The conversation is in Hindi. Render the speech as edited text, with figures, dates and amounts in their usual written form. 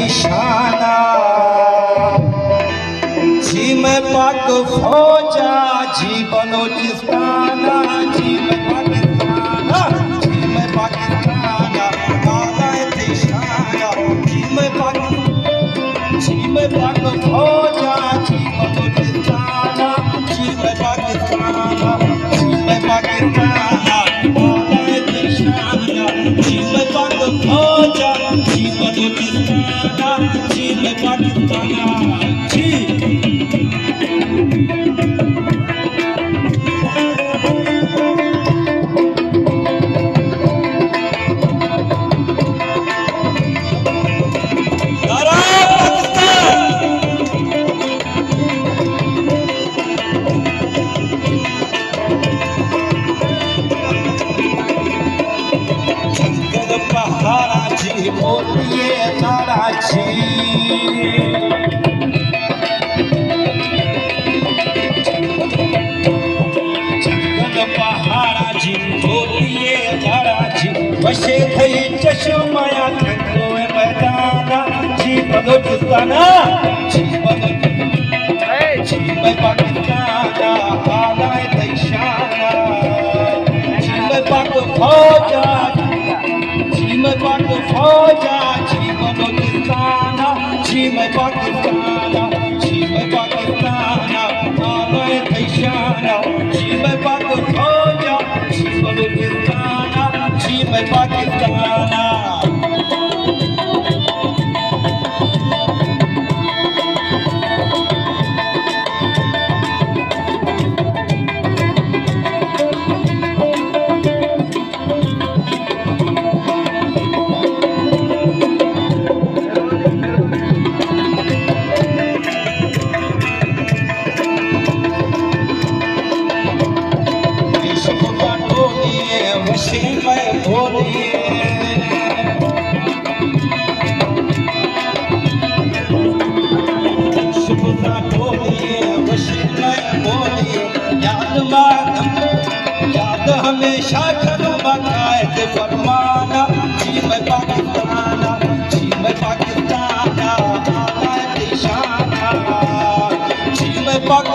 निशाना जी मैं पाक फौजा जी बलोचिस्ताना जी मैं पाकिस्ताना जी मैं पाकिस्ताना आलाए निशाना जी मैं पाक फौजा जी बलोचिस्ताना जी मैं पाकिस्ताना आलाए निशाना जी मैं पाक फौजा जी बलोचिस्ताना जी मैं पाकिस्ताना जी बोलिए नाराजी जंगल पहाड़ा जी बोलिए नाराजी बसे थई चश्माया थको मैदाना जी बलोचिस्ताना जी मैं पाकिस्ताना आलाए निशाना जी मैं पाक फौजा जी मैं पाक फौजा जी बलोचिस्ताना जी मैं पाकिस्ताना आलाए निशाना जी मैं पाक फौजा जी बलोचिस्ताना जी मैं पाकिस्ताना याद हमेशा करो बाकायदे फरमाना जी मैं पाकिस्ताना आलाए निशाना जी मैं पाक